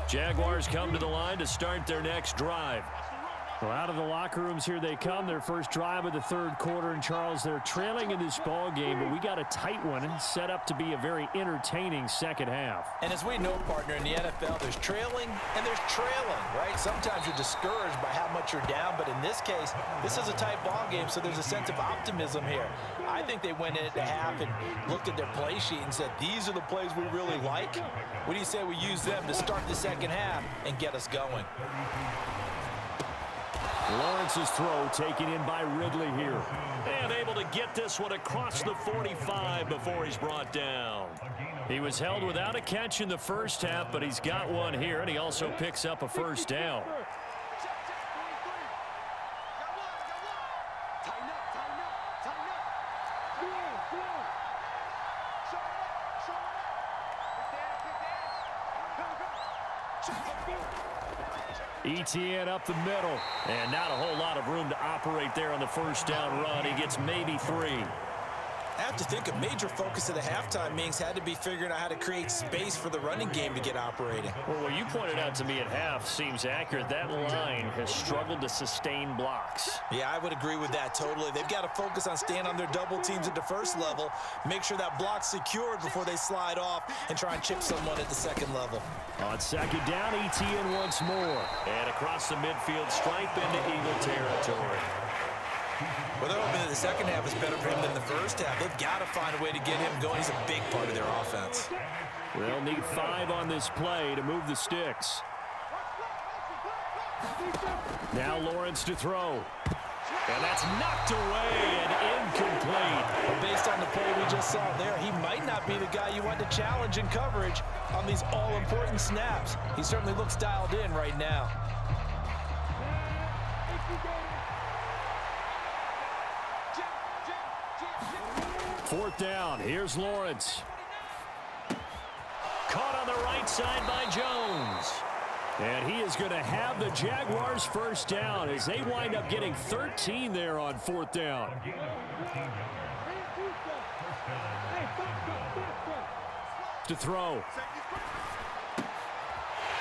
Jaguars come to the line to start their next drive. Well, out of the locker rooms here they come. Their first drive of the third quarter. And, Charles, they're trailing in this ball game, but we got a tight one set up to be a very entertaining second half. And as we know, partner, in the NFL, there's trailing and there's trailing, right? Sometimes you're discouraged by how much you're down, but in this case, this is a tight ball game, so there's a sense of optimism here. I think they went in at the half and looked at their play sheet and said, these are the plays we really like. What do you say we use them to start the second half and get us going? Lawrence's throw taken in by Ridley here. And able to get this one across the 45 before he's brought down. He was held without a catch in the first half, but he's got one here, and he also picks up a first down. ETN up the middle, and not a whole lot of room to operate there on the first down run. He gets maybe 3. I have to think a major focus of the halftime meetings had to be figuring out how to create space for the running game to get operating. Well, what you pointed out to me at half seems accurate. That line has struggled to sustain blocks. Yeah, I would agree with that totally. They've got to focus on staying on their double teams at the first level, make sure that block's secured before they slide off and try and chip someone at the second level. On second down, ETN once more. And across the midfield stripe into Eagle territory. Well, they're hoping that the second half is better for him than the first half. They've got to find a way to get him going. He's a big part of their offense. They'll need 5 on this play to move the sticks. Now Lawrence to throw. And that's knocked away and incomplete. Well, based on the play we just saw there, he might not be the guy you want to challenge in coverage on these all-important snaps. He certainly looks dialed in right now. Fourth down. Here's Lawrence. Caught on the right side by Jones. And he is going to have the Jaguars first down as they wind up getting 13 there on fourth down. To throw.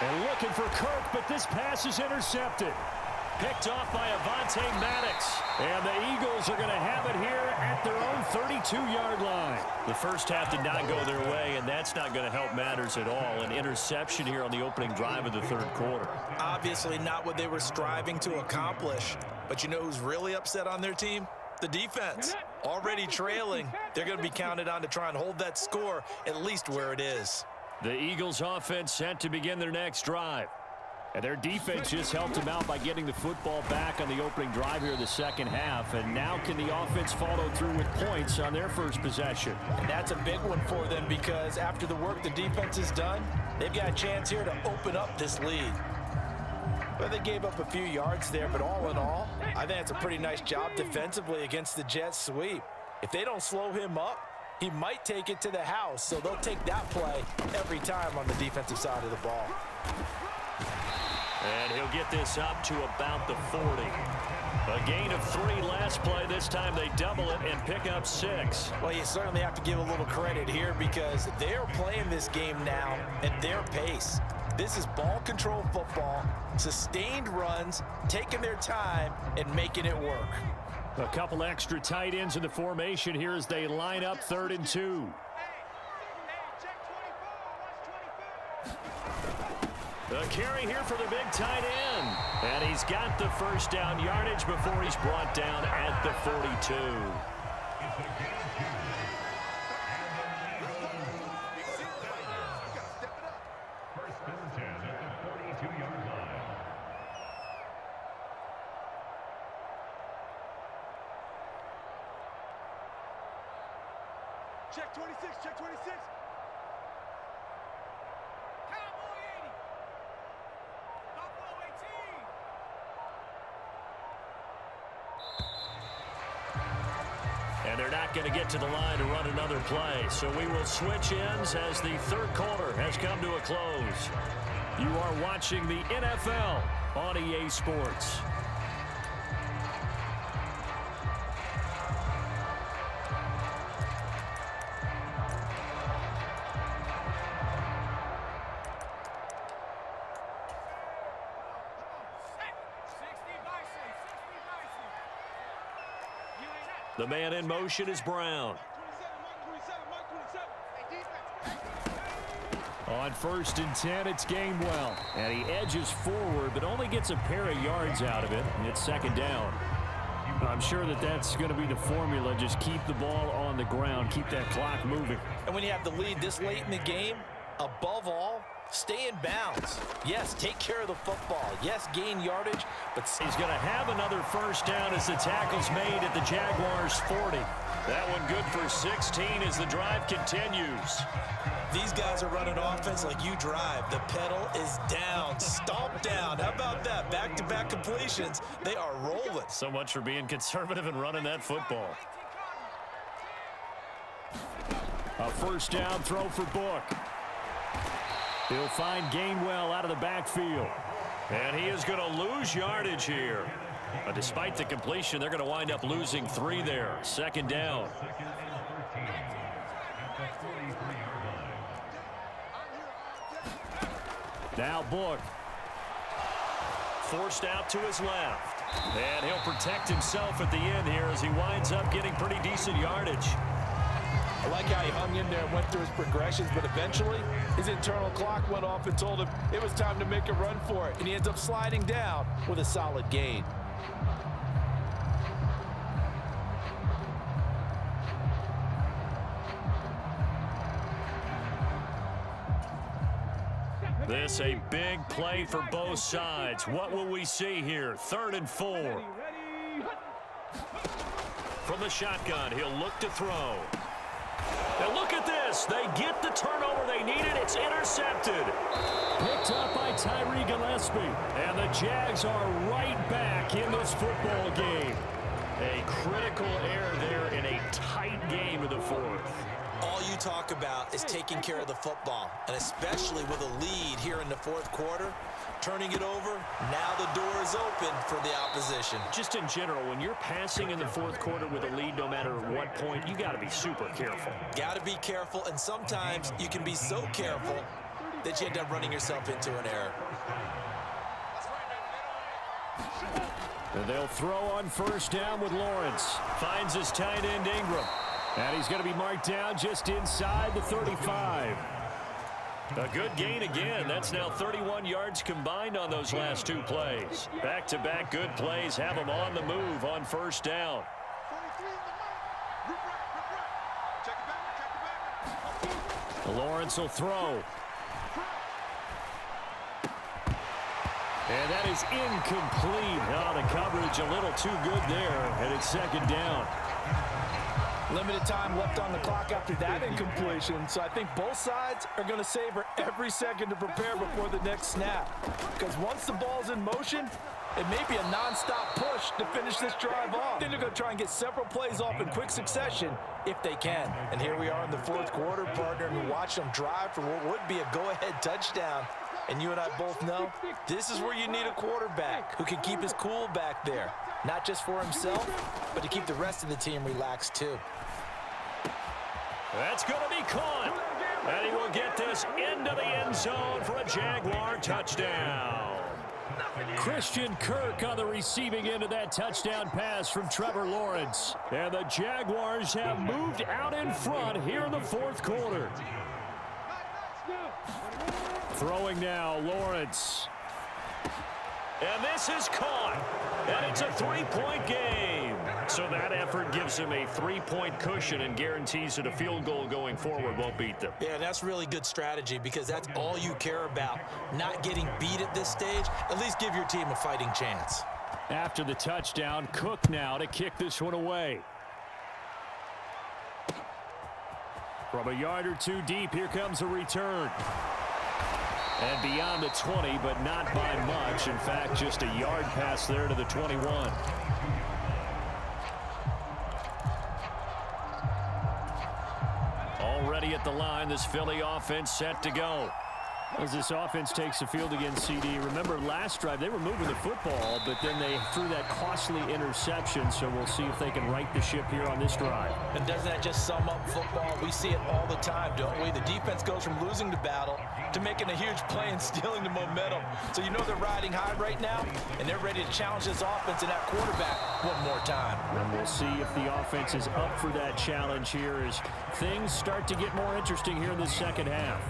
And looking for Kirk, but this pass is intercepted. Picked off by Avonte Maddox. And the Eagles are going to have it here at their own 32-yard line. The first half did not go their way, and that's not going to help matters at all. An interception here on the opening drive of the third quarter. Obviously not what they were striving to accomplish. But you know who's really upset on their team? The defense. Already trailing. They're going to be counted on to try and hold that score at least where it is. The Eagles offense set to begin their next drive. And their defense just helped them out by getting the football back on the opening drive here in the second half. And now can the offense follow through with points on their first possession? And that's a big one for them because after the work the defense has done, they've got a chance here to open up this lead. Well, they gave up a few yards there, but all in all, I think it's a pretty nice job defensively against the Jets sweep. If they don't slow him up, he might take it to the house, so they'll take that play every time on the defensive side of the ball. And he'll get this up to about the 40. A gain of 3 last play. This time they double it and pick up 6. Well, you certainly have to give a little credit here because they're playing this game now at their pace. This is ball control football, sustained runs, taking their time, and making it work. A couple extra tight ends in the formation here as they line up 3rd and 2. The carry here for the big tight end. And he's got the first down yardage before he's brought down at the 42. Check 26, check 26. Cowboy 80. Buffalo 18. And they're not going to get to the line to run another play. So we will switch ends as the third quarter has come to a close. You are watching the NFL on EA Sports. The man in motion is Brown. On 1st and 10, it's Gainwell. And he edges forward, but only gets a pair of yards out of it. And it's 2nd down. I'm sure that's going to be the formula. Just keep the ball on the ground. Keep that clock moving. And when you have the lead this late in the game, above all, stay in bounds. Yes, take care of the football. Yes, gain yardage, but he's going to have another 1st down as the tackle's made at the Jaguars' 40. That one good for 16 as the drive continues. These guys are running offense like you drive. The pedal is down, stomp down. How about that? Back-to-back completions. They are rolling. So much for being conservative and running that football. A 1st down throw for Book. He'll find Gainwell out of the backfield. And he is going to lose yardage here. But despite the completion, they're going to wind up losing 3 there. 2nd down. Now Book. Forced out to his left. And he'll protect himself at the end here as he winds up getting pretty decent yardage. I like how he hung in there and went through his progressions, but eventually his internal clock went off and told him it was time to make a run for it. And he ends up sliding down with a solid gain. This a big play for both sides. What will we see here? 3rd and 4. From the shotgun, he'll look to throw. Now look at this. They get the turnover they needed. It's intercepted. Picked up by Tyree Gillespie. And the Jags are right back in this football game. A critical error there in a tight game in the 4th. All you talk about is taking care of the football, and especially with a lead here in the 4th quarter, turning it over, now the door is open for the opposition. Just in general, when you're passing in the 4th quarter with a lead, no matter what point, you got to be super careful. Got to be careful, and sometimes you can be so careful that you end up running yourself into an error. And they'll throw on 1st down with Lawrence. Finds his tight end Ingram. And he's going to be marked down just inside the 35. A good gain again. That's now 31 yards combined on those last 2 plays. Back-to-back good plays have them on the move on 1st down. Lawrence will throw. And that is incomplete. Oh, the coverage a little too good there, and it's 2nd down. Limited time left on the clock after that incompletion, so I think both sides are going to savor every second to prepare before the next snap. Because once the ball's in motion, it may be a non-stop push to finish this drive off. Then they're going to try and get several plays off in quick succession if they can. And here we are in the 4th quarter, partner, and watch them drive for what would be a go-ahead touchdown. And you and I both know this is where you need a quarterback who can keep his cool back there. Not just for himself, but to keep the rest of the team relaxed too. That's going to be caught. And he will get this into the end zone for a Jaguar touchdown. Christian Kirk on the receiving end of that touchdown pass from Trevor Lawrence. And the Jaguars have moved out in front here in the 4th quarter. Throwing now, Lawrence. And this is caught. And it's a 3-point game. So that effort gives him a 3-point cushion and guarantees that a field goal going forward won't beat them. Yeah, that's really good strategy because that's all you care about. Not getting beat at this stage. At least give your team a fighting chance. After the touchdown, Cook now to kick this one away. From a yard or 2 deep, here comes a return. And beyond the 20, but not by much. In fact, just a yard pass there to the 21. Already at the line, this Philly offense set to go. As this offense takes the field against CD, remember last drive they were moving the football, but then they threw that costly interception, so we'll see if they can right the ship here on this drive. And doesn't that just sum up football? We see it all the time, don't we? The defense goes from losing the battle to making a huge play and stealing the momentum. So you know they're riding high right now, and they're ready to challenge this offense and that quarterback one more time. And we'll see if the offense is up for that challenge here as things start to get more interesting here in the second half.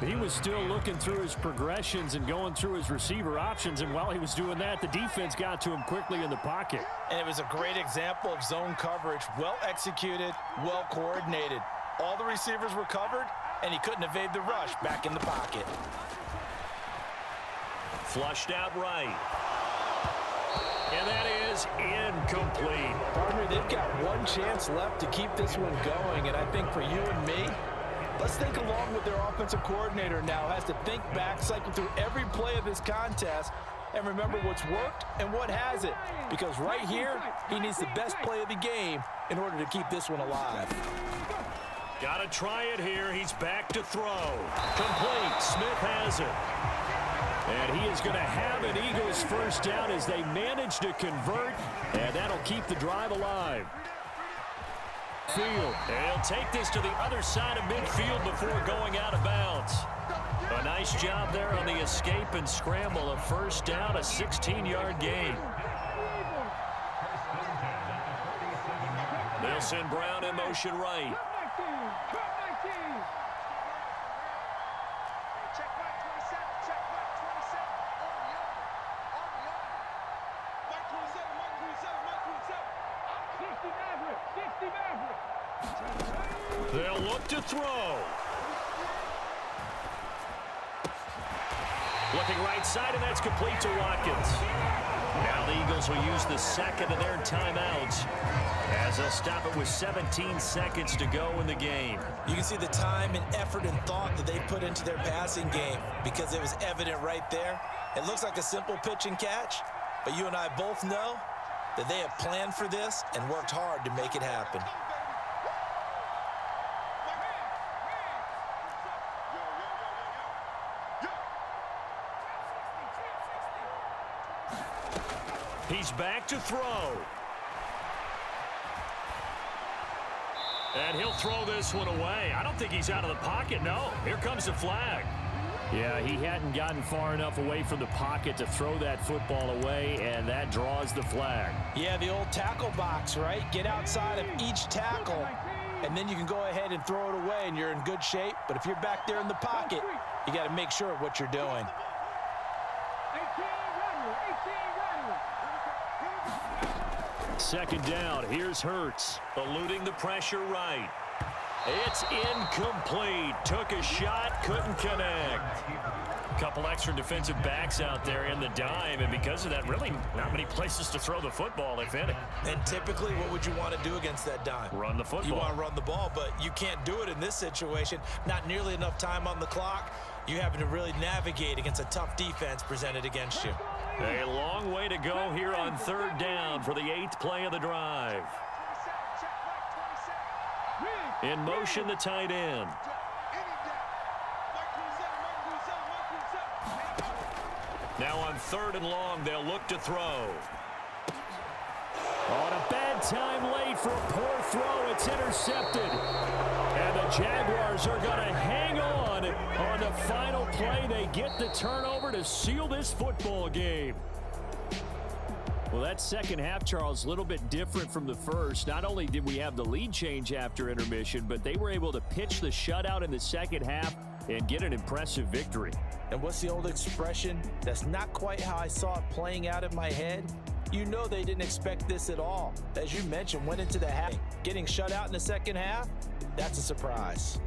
He was still looking through his progressions and going through his receiver options, and while he was doing that, the defense got to him quickly in the pocket. And it was a great example of zone coverage, well executed, well coordinated. All the receivers were covered, and he couldn't evade the rush back in the pocket. Flushed out right. And that is incomplete. Partner, they've got one chance left to keep this one going, and I think for you and me, let's think along with their offensive coordinator now. Has to think back, cycle through every play of this contest, and remember what's worked and what hasn't. Because right here, he needs the best play of the game in order to keep this one alive. Got to try it here. He's back to throw. Complete. Smith has it. And he is going to have an Eagles first down as they manage to convert, and that'll keep the drive alive. Field. And he'll take this to the other side of midfield before going out of bounds. A nice job there on the escape and scramble. A first down, a 16-yard gain. They'll send Brown in motion right. They'll look to throw. Looking right side, and that's complete to Watkins. Now the Eagles will use the second of their timeouts as they'll stop it with 17 seconds to go in the game. You can see the time and effort and thought that they put into their passing game because it was evident right there. It looks like a simple pitch and catch, but you and I both know that they have planned for this and worked hard to make it happen. He's back to throw. And he'll throw this one away. I don't think he's out of the pocket, no. Here comes the flag. Yeah, he hadn't gotten far enough away from the pocket to throw that football away, and that draws the flag. Yeah, the old tackle box, right? Get outside of each tackle, and then you can go ahead and throw it away, and you're in good shape. But if you're back there in the pocket, you got to make sure of what you're doing. Second down, here's Hurts, eluding the pressure right. It's incomplete. Took a shot, couldn't connect. Couple extra defensive backs out there in the dime, and because of that, really not many places to throw the football, if any. And typically, what would you want to do against that dime? Run the football. You want to run the ball, but you can't do it in this situation. Not nearly enough time on the clock. You having to really navigate against a tough defense presented against you. A long way to go here on third down for the 8th play of the drive. In motion, the tight end. Now on third and long, they'll look to throw. On a bad time late for a poor throw, it's intercepted. And the Jaguars are going to hang on the final play. They get the turnover to seal this football game. Well, that second half, Charles, a little bit different from the first. Not only did we have the lead change after intermission, but they were able to pitch the shutout in the second half and get an impressive victory. And what's the old expression? That's not quite how I saw it playing out in my head. You know they didn't expect this at all. As you mentioned, went into the half. Getting shut out in the second half, that's a surprise.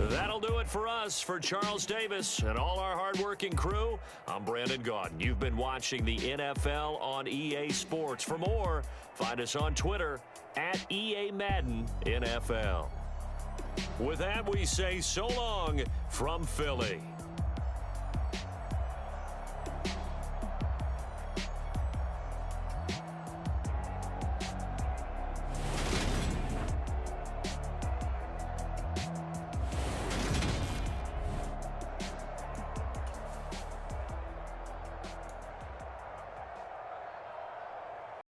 That'll do it for us. For Charles Davis and all our hardworking crew, I'm Brandon Gaudin. You've been watching the NFL on EA Sports. For more, find us on Twitter at EA Madden NFL. With that, we say so long from Philly.